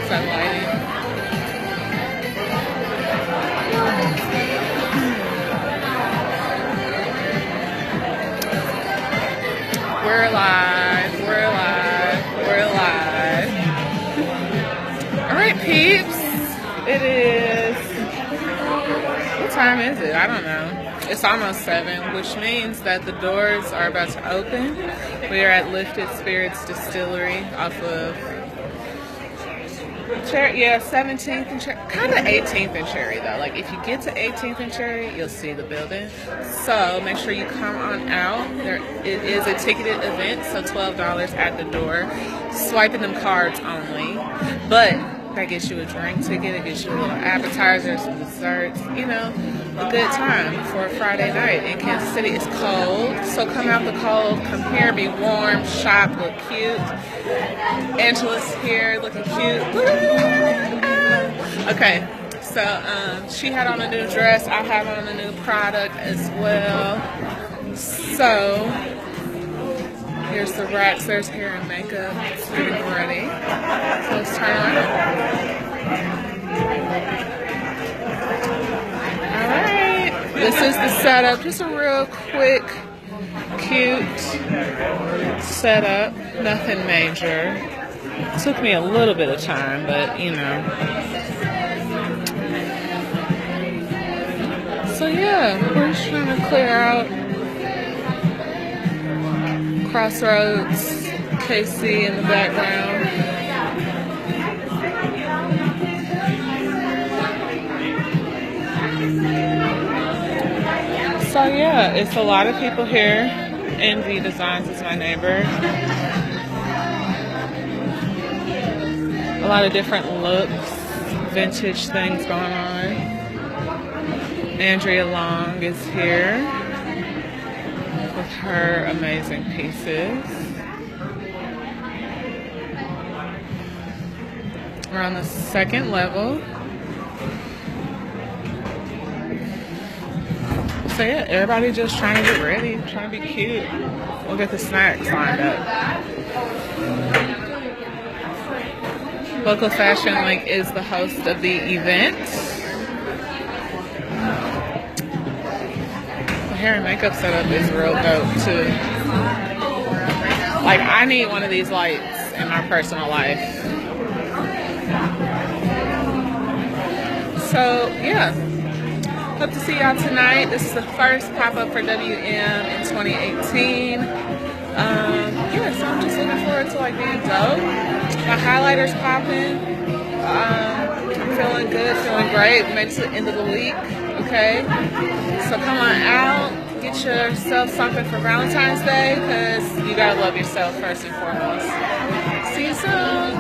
that lighting. We're live, we're live, we're live. Alright peeps, it is, what time is it? I don't know. It's almost 7, which means that the doors are about to open. We are at Lifted Distillery off of, 17th and Cherry, kind of 18th and Cherry though. Like if you get to 18th and Cherry, you'll see the building. So make sure you come on out. It is a ticketed event, so $12 at the door. Swiping them cards only, but that gets you a drink ticket. It gets you a little appetizer, some desserts. You know, a good time for a Friday night in Kansas City. It's cold, so come out the cold. Come here, be warm, shop, look cute. Angela's here looking cute. Okay, so she had on a new dress. I have on a new product as well. So here's the racks. There's hair and makeup. It's getting ready. So let's turn on. Alright, this is the setup. Just a real quick, cute setup. Nothing major. Took me a little bit of time, but you know. So yeah, we're just trying to clear out Crossroads, KC in the background. So yeah, it's a lot of people here. Envy Designs is my neighbor. A lot of different looks, vintage things going on. Andrea Long is here with her amazing pieces. We're on the second level. So yeah, everybody just trying to get ready, trying to be cute. We'll get the snacks lined up. Local Fashion Link is the host of the event. The hair and makeup setup is real dope too. Like I need one of these lights in my personal life. So yeah, hope to see y'all tonight. This is the first pop-up for WM in 2018. Yeah, so I'm just looking forward to like being dope. My highlighter's popping. I'm feeling good, feeling great. Made it to the end of the week, okay? So come on out, get yourself something for Valentine's Day, because you gotta love yourself first and foremost. See you soon.